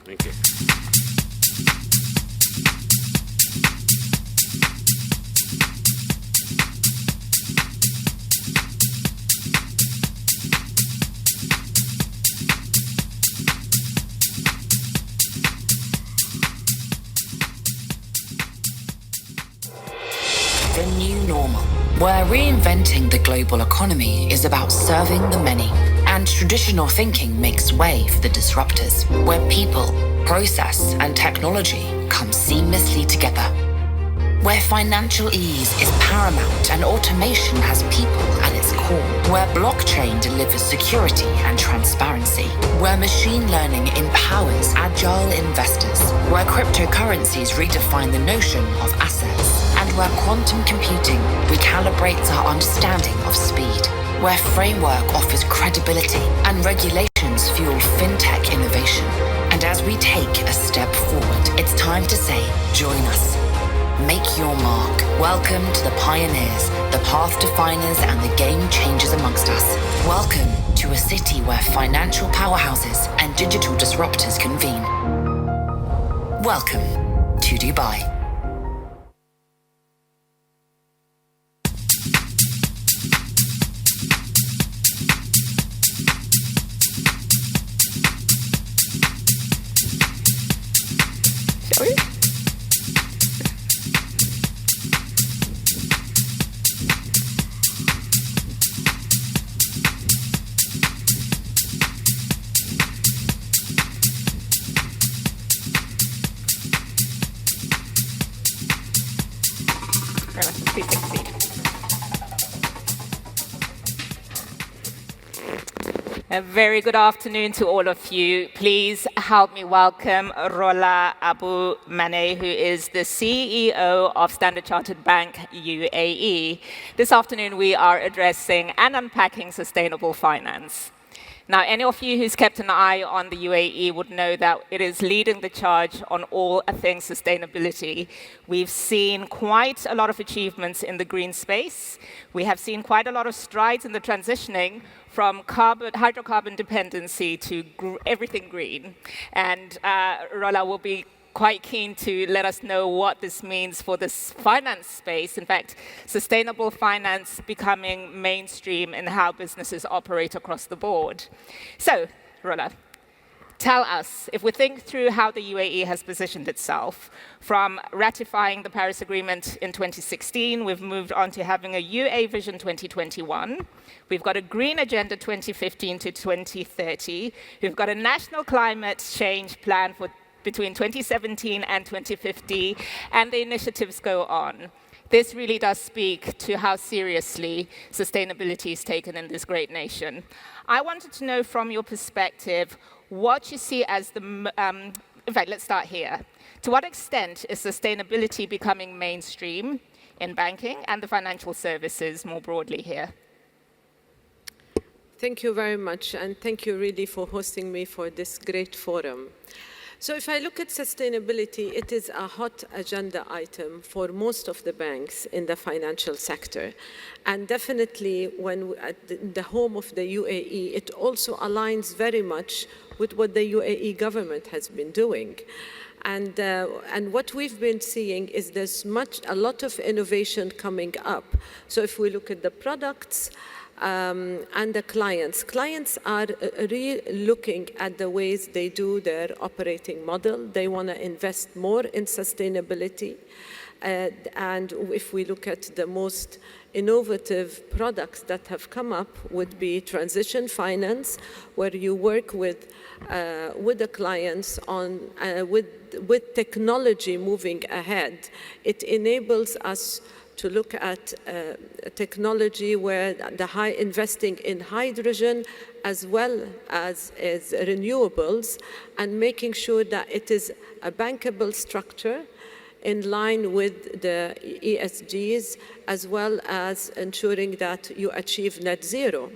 Thank you. The new normal, where reinventing the global economy is about serving the many, and traditional thinking makes way for the disruptors, where people, process, and technology come seamlessly together. Where financial ease is paramount and automation has people at its core. Where blockchain delivers security and transparency. Where machine learning empowers agile investors. Where cryptocurrencies redefine the notion of assets. And where quantum computing recalibrates our understanding of speed. Where framework offers credibility and regulations fuel fintech innovation. And as we take a step forward, it's time to say, join us. Make your mark. Welcome to the pioneers, the path definers, and the game changers amongst us. Welcome to a city where financial powerhouses and digital disruptors convene. Welcome to Dubai. A very good afternoon to all of you. Please help me welcome Rola Abu Manneh, who is the CEO of Standard Chartered Bank UAE. This afternoon we are addressing and unpacking sustainable finance. Now, any of you who's kept an eye on the UAE would know that it is leading the charge on all things sustainability. We've seen quite a lot of achievements in the green space. We have seen quite a lot of strides in the transitioning from hydrocarbon dependency to everything green. And Rola will be quite keen to let us know what this means for this finance space. In fact, sustainable finance becoming mainstream in how businesses operate across the board. So, Rola, tell us, if we think through how the UAE has positioned itself, from ratifying the Paris Agreement in 2016, we've moved on to having a UA Vision 2021. We've got a Green Agenda 2015 to 2030. We've got a National Climate Change Plan for between 2017 and 2050, and the initiatives go on. This really does speak to how seriously sustainability is taken in this great nation. I wanted to know from your perspective what you see as the, in fact, let's start here. To what extent is sustainability becoming mainstream in banking and the financial services more broadly here? Thank you very much, and thank you really for hosting me for this great forum. So if I look at sustainability, it is a hot agenda item for most of the banks in the financial sector. And definitely when at the home of the UAE, it also aligns very much with what the UAE government has been doing. And what we've been seeing is there's a lot of innovation coming up. So if we look at the products, and the clients are really looking at the ways they do their operating model. They want to invest more in sustainability. And if we look at the most innovative products that have come up would be transition finance, where you work with the clients on with technology moving ahead. It enables us to look at technology where investing in hydrogen as well as renewables, and making sure that it is a bankable structure in line with the ESGs, as well as ensuring that you achieve net zero.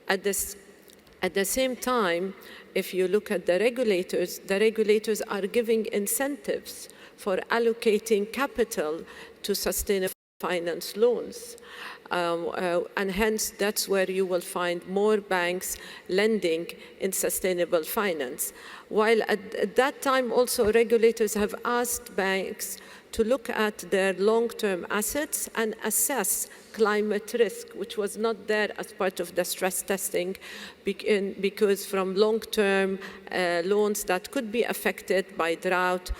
At the same time, if you look at the regulators are giving incentives for allocating capital to sustainable finance loans. And hence, that's where you will find more banks lending in sustainable finance. While at that time, also regulators have asked banks to look at their long-term assets and assess climate risk, which was not there as part of the stress testing, because from long-term loans that could be affected by drought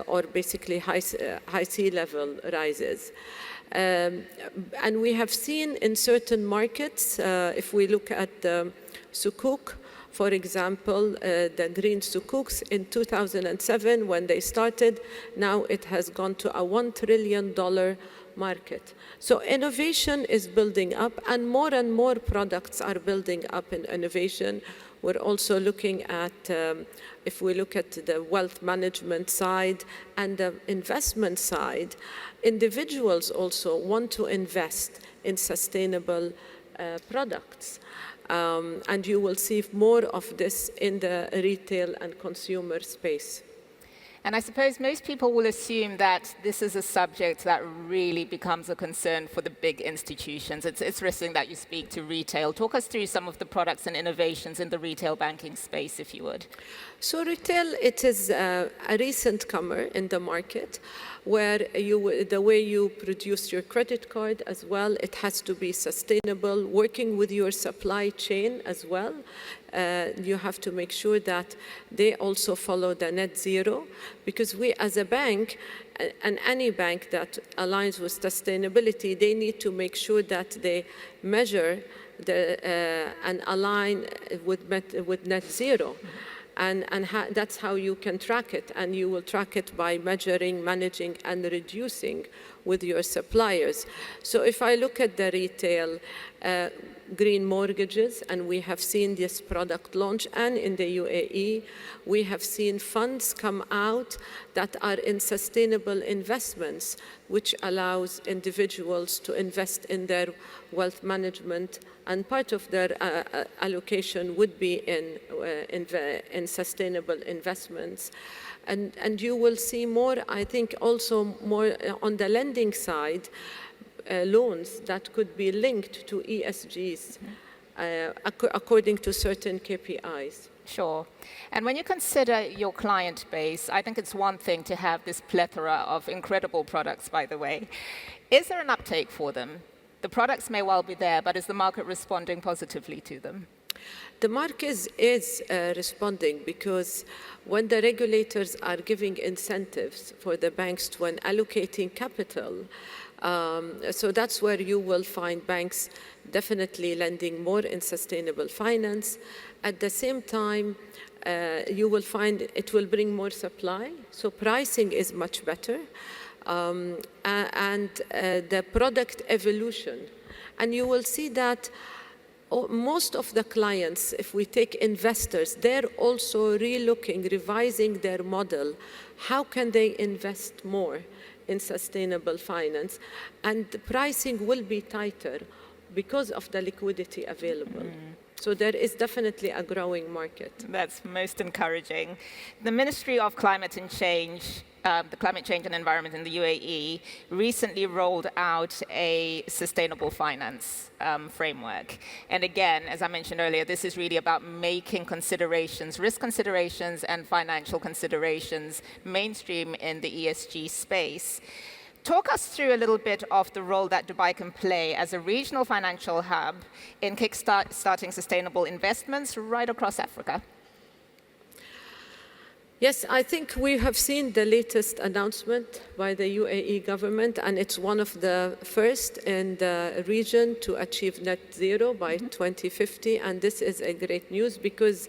or basically high sea level rises. And we have seen in certain markets, if we look at the sukuk, for example, the green sukuks in 2007, when they started, now it has gone to a $1 trillion market. So innovation is building up, and more products are building up in innovation. We're also looking at, if we look at the wealth management side and the investment side, individuals also want to invest in sustainable products. And you will see more of this in the retail and consumer space. And I suppose most people will assume that this is a subject that really becomes a concern for the big institutions. It's interesting that you speak to retail. Talk us through some of the products and innovations in the retail banking space, if you would. So retail, it is a recent comer in the market, where the way you produce your credit card as well, it has to be sustainable, working with your supply chain as well. You have to make sure that they also follow the net zero, because we as a bank, and any bank that aligns with sustainability, they need to make sure that they measure and align with net zero. And that's how you can track it, and you will track it by measuring, managing, and reducing with your suppliers. So if I look at the retail, green mortgages, and we have seen this product launch, and in the UAE, we have seen funds come out that are in sustainable investments, which allows individuals to invest in their wealth management, and part of their allocation would be in sustainable investments. And you will see more, I think, also more on the lending side, loans that could be linked to ESGs according to certain KPIs. Sure. And when you consider your client base, I think it's one thing to have this plethora of incredible products, by the way. Is there an uptake for them? The products may well be there, but is the market responding positively to them? The market is responding, because when the regulators are giving incentives for the banks when allocating capital, so that's where you will find banks definitely lending more in sustainable finance. At the same time, you will find it will bring more supply, so pricing is much better, and the product evolution. And you will see that most of the clients, if we take investors, they're also relooking, revising their model. How can they invest more in sustainable finance? And the pricing will be tighter because of the liquidity available. So there is definitely a growing market. That's most encouraging. The Ministry of Climate and Change, the Climate Change and Environment in the UAE, recently rolled out a sustainable finance framework. And again, as I mentioned earlier, this is really about making considerations, risk considerations and financial considerations mainstream in the ESG space. Talk us through a little bit of the role that Dubai can play as a regional financial hub in kick-starting sustainable investments right across Africa. Yes, I think we have seen the latest announcement by the UAE government, and it's one of the first in the region to achieve net zero by 2050. And this is a great news, because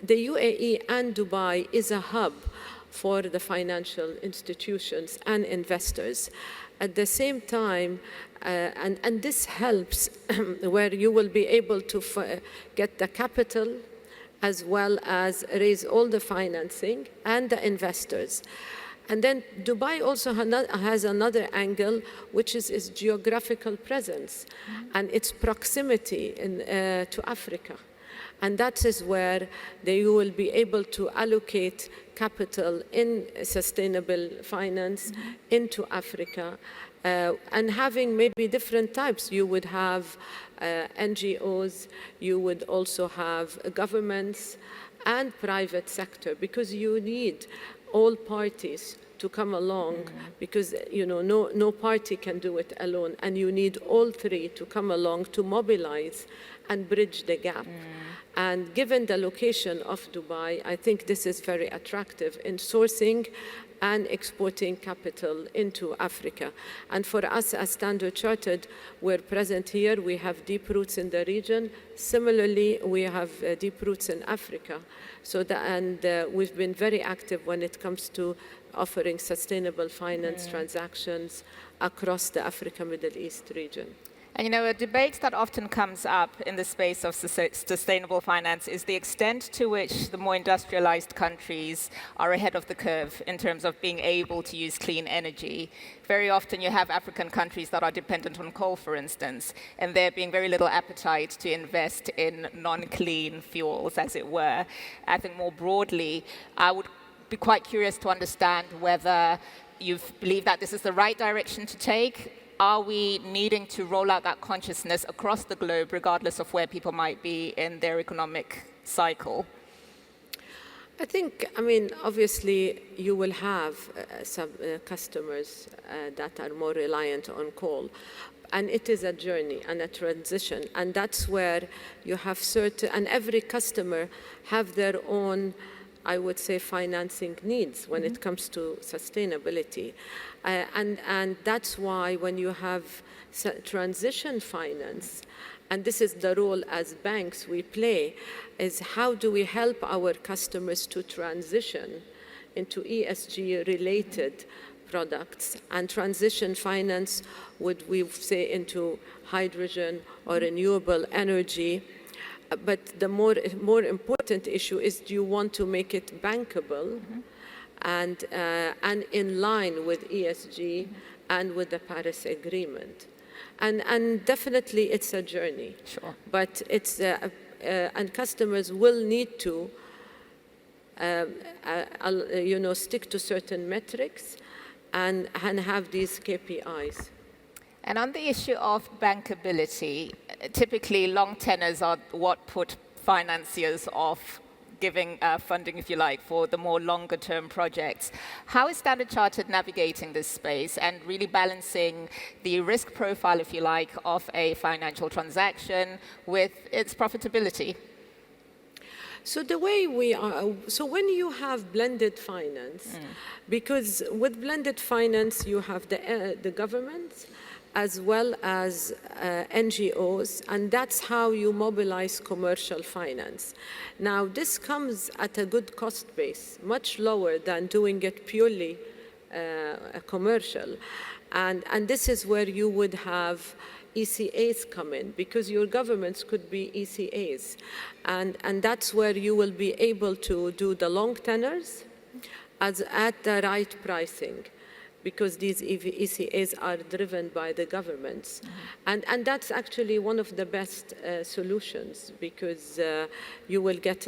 the UAE and Dubai is a hub for the financial institutions and investors. At the same time, and this helps where you will be able to get the capital as well as raise all the financing and the investors. And then Dubai also has another angle, which is its geographical presence and its proximity to Africa. And that is where you will be able to allocate capital in sustainable finance into Africa. and having maybe different types. You would have NGOs, you would also have governments and private sector, because you need all parties to come along, because no party can do it alone, and you need all three to come along to mobilize and bridge the gap. And given the location of Dubai, I think this is very attractive in sourcing and exporting capital into Africa. And for us as Standard Chartered, we're present here. We have deep roots in the region. Similarly, we have deep roots in Africa. We've been very active when it comes to offering sustainable finance transactions across the Africa-Middle East region. And a debate that often comes up in the space of sustainable finance is the extent to which the more industrialized countries are ahead of the curve in terms of being able to use clean energy. Very often you have African countries that are dependent on coal, for instance, and there being very little appetite to invest in non-clean fuels, as it were. I think more broadly, I would be quite curious to understand whether you believe that this is the right direction to take. Are we needing to roll out that consciousness across the globe, regardless of where people might be in their economic cycle? I think, obviously, you will have some customers that are more reliant on coal. And it is a journey and a transition. And that's where you have and every customer have their own, I would say, financing needs when it comes to sustainability. And that's why when you have transition finance, and this is the role as banks we play, is how do we help our customers to transition into ESG-related products, and transition finance would we say into hydrogen or renewable energy. But the more important issue is, do you want to make it bankable and in line with ESG and with the Paris Agreement? And definitely it's a journey. Sure. But it's and customers will need to stick to certain metrics and have these KPIs. And on the issue of bankability, typically long tenors are what put financiers off giving funding, if you like, for the more longer term projects. How is Standard Chartered navigating this space and really balancing the risk profile, if you like, of a financial transaction with its profitability? So the way we are, so when you have blended finance, because with blended finance you have the government as well as NGOs, and that's how you mobilize commercial finance. Now, this comes at a good cost base, much lower than doing it purely commercial. And this is where you would have ECAs come in, because your governments could be ECAs. And that's where you will be able to do the long tenors at the right pricing, because these ECAs are driven by the governments. And that's actually one of the best solutions, because you will get,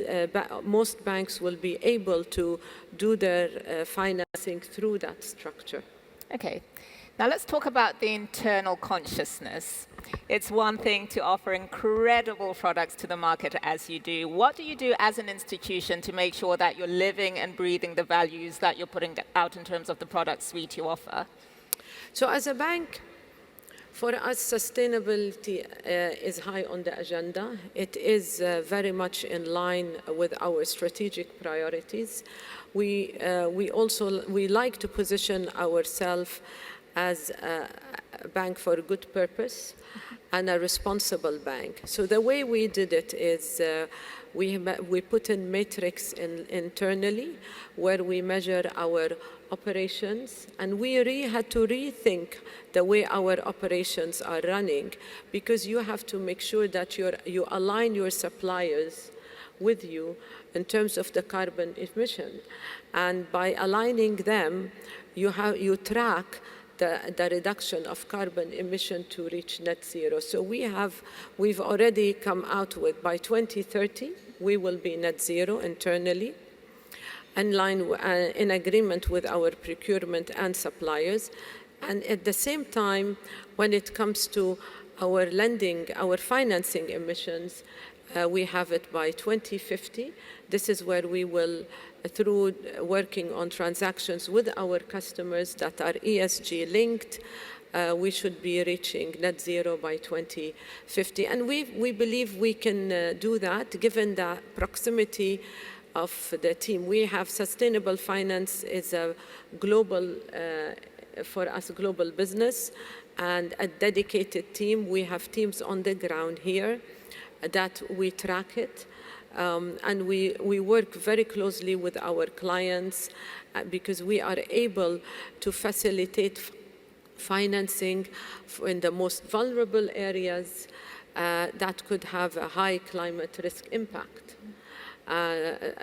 most banks will be able to do their financing through that structure. Okay. Now let's talk about the internal consciousness. It's one thing to offer incredible products to the market as you do. What do you do as an institution to make sure that you're living and breathing the values that you're putting out in terms of the product suite you offer? So as a bank, for us, sustainability is high on the agenda. It is very much in line with our strategic priorities. We like to position ourselves as a bank for a good purpose and a responsible bank. So the way we did it is we put in metrics internally where we measure our operations, and we had to rethink the way our operations are running, because you have to make sure that you align your suppliers with you in terms of the carbon emission. And by aligning them, you track the reduction of carbon emission to reach net zero. So we've already come out with, by 2030, we will be net zero internally, in agreement with our procurement and suppliers. And at the same time, when it comes to our lending, our financing emissions, we have it by 2050. This is where we will, through working on transactions with our customers that are ESG linked, we should be reaching net zero by 2050. And we believe we can do that given the proximity of the team. We have sustainable finance is a global, for us, global business, and a dedicated team. We have teams on the ground here that we track it. And we work very closely with our clients because we are able to facilitate financing in the most vulnerable areas that could have a high climate risk impact.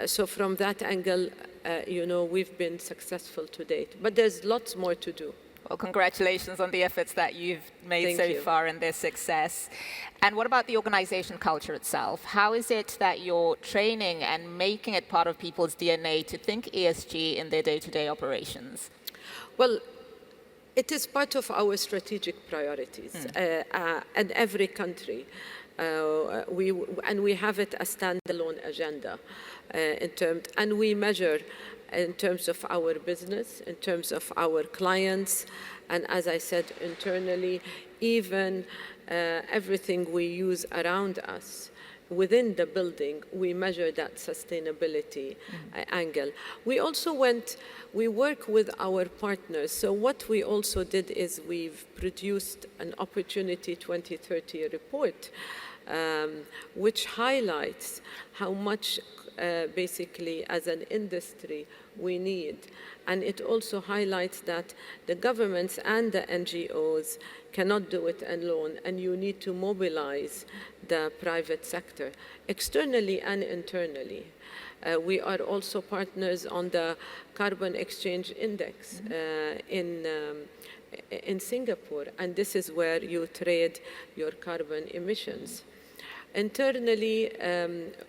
So from that angle, we've been successful to date, but there's lots more to do. Well, congratulations on the efforts that you've made so far and their success. And what about the organization culture itself? How is it that you're training and making it part of people's DNA to think ESG in their day-to-day operations? Well, it is part of our strategic priorities in every country. We have it a standalone agenda and we measure in terms of our business, in terms of our clients, and as I said, internally, even everything we use around us. Within the building, we measure that sustainability angle. We also we work with our partners. So what we also did is we've produced an Opportunity 2030 report, which highlights how much basically as an industry we need. And it also highlights that the governments and the NGOs cannot do it alone, and you need to mobilize the private sector, externally and internally. We are also partners on the Carbon Exchange Index in Singapore, and this is where you trade your carbon emissions. Internally,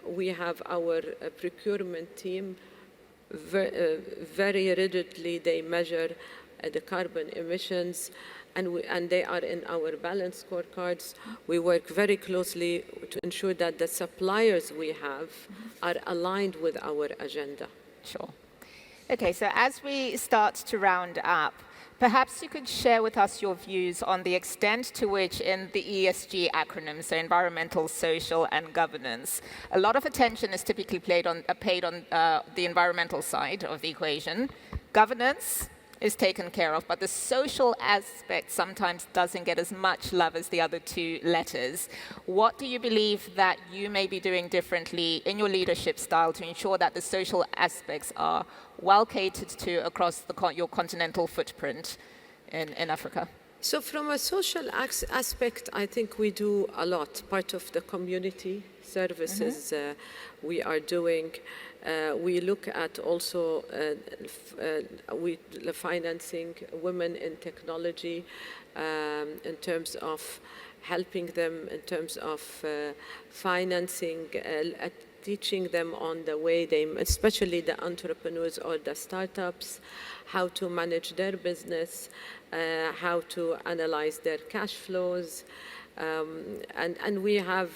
we have our procurement team. Very rigidly, they measure the carbon emissions, and they are in our balance scorecards. We work very closely to ensure that the suppliers we have are aligned with our agenda. Sure. Okay, so as we start to round up, perhaps you could share with us your views on the extent to which in the ESG acronym, so environmental, social, and governance, a lot of attention is typically paid on the environmental side of the equation. Governance is taken care of, but the social aspect sometimes doesn't get as much love as the other two letters. What do you believe that you may be doing differently in your leadership style to ensure that the social aspects are well catered to across your continental footprint in Africa? So from a social aspect, I think we do a lot. Part of the community services we are doing. We look at also financing women in technology in terms of helping them in terms of financing, teaching them on the way especially the entrepreneurs or the startups, how to manage their business, how to analyze their cash flows. And we have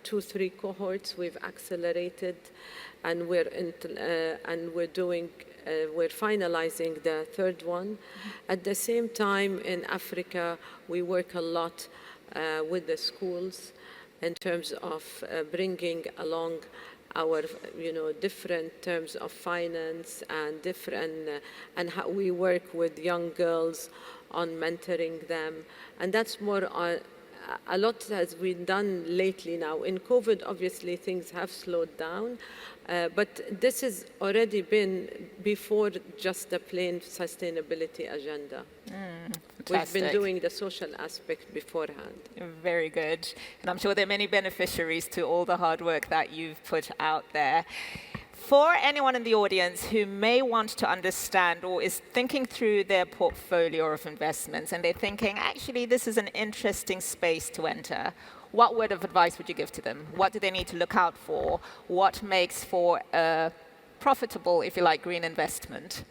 2-3 cohorts we've accelerated, and we're finalizing the third one. At the same time, in Africa, we work a lot with the schools in terms of bringing along our, different terms of finance and and how we work with young girls on mentoring them. And that's more a lot has been done lately now. In COVID, obviously, things have slowed down, but this has already been before just the plain sustainability agenda. We've been doing the social aspect beforehand. Very good. And I'm sure there are many beneficiaries to all the hard work that you've put out there. For anyone in the audience who may want to understand or is thinking through their portfolio of investments and they're thinking, actually, this is an interesting space to enter, what word of advice would you give to them? What do they need to look out for? What makes for a profitable, if you like, green investment?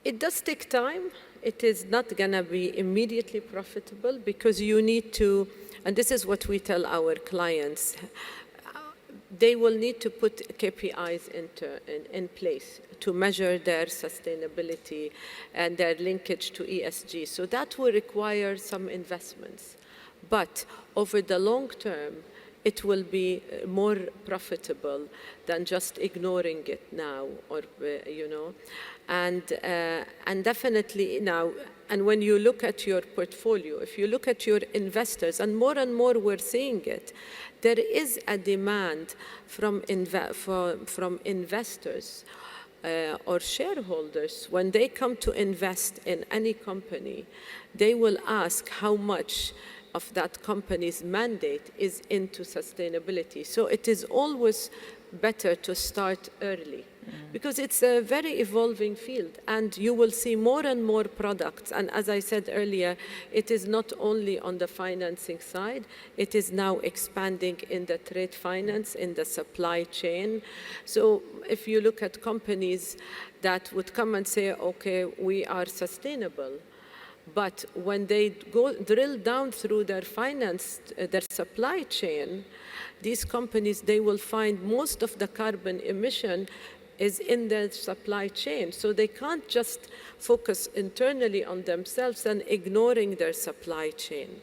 It does take time. It is not going to be immediately profitable because you need to, and this is what we tell our clients, they will need to put KPIs in place to measure their sustainability and their linkage to ESG. So that will require some investments. But over the long term, it will be more profitable than just ignoring it now, or and definitely now. And when you look at your portfolio, if you look at your investors, and more we're seeing it, there is a demand from investors or shareholders. When they come to invest in any company, they will ask how much of that company's mandate is into sustainability. So it is always better to start early because it's a very evolving field, and you will see more and more products. And as I said earlier, it is not only on the financing side, it is now expanding in the trade finance, in the supply chain. So if you look at companies that would come and say, okay, we are sustainable, but when they go drill down through their finance, their supply chain, these companies, they will find most of the carbon emission is in their supply chain. So they can't just focus internally on themselves and ignoring their supply chain.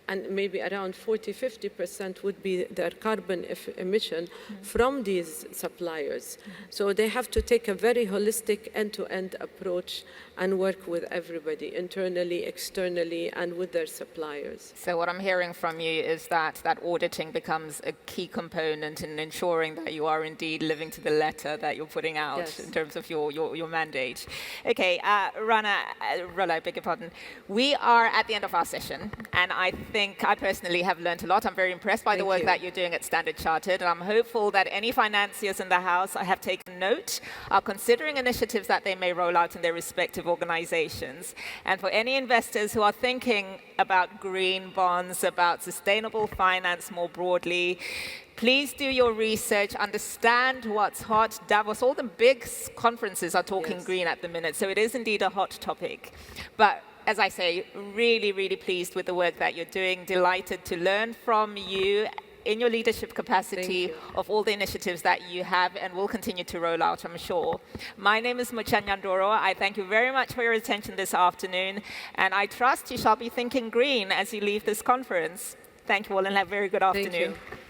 And maybe around 40–50% would be their carbon emission from these suppliers. So they have to take a very holistic end-to-end approach and work with everybody, internally, externally, and with their suppliers. So what I'm hearing from you is that auditing becomes a key component in ensuring that you are indeed living to the letter that you're putting out. Yes. In terms of your mandate. Okay, Rola, I beg your pardon. We are at the end of our session, and I personally have learned a lot. I'm very impressed by the work that you're doing at Standard Chartered, and I'm hopeful that any financiers in the house have taken note, are considering initiatives that they may roll out in their respective organizations. And for any investors who are thinking about green bonds, about sustainable finance more broadly, please do your research, understand what's hot. Davos, all the big conferences are talking green at the minute, so it is indeed a hot topic. But as I say, really, really pleased with the work that you're doing, delighted to learn from you in your leadership capacity of all the initiatives that you have and will continue to roll out, I'm sure. My name is Mucha Nyandoro. I thank you very much for your attention this afternoon, and I trust you shall be thinking green as you leave this conference. Thank you all and have a very good afternoon. Thank you.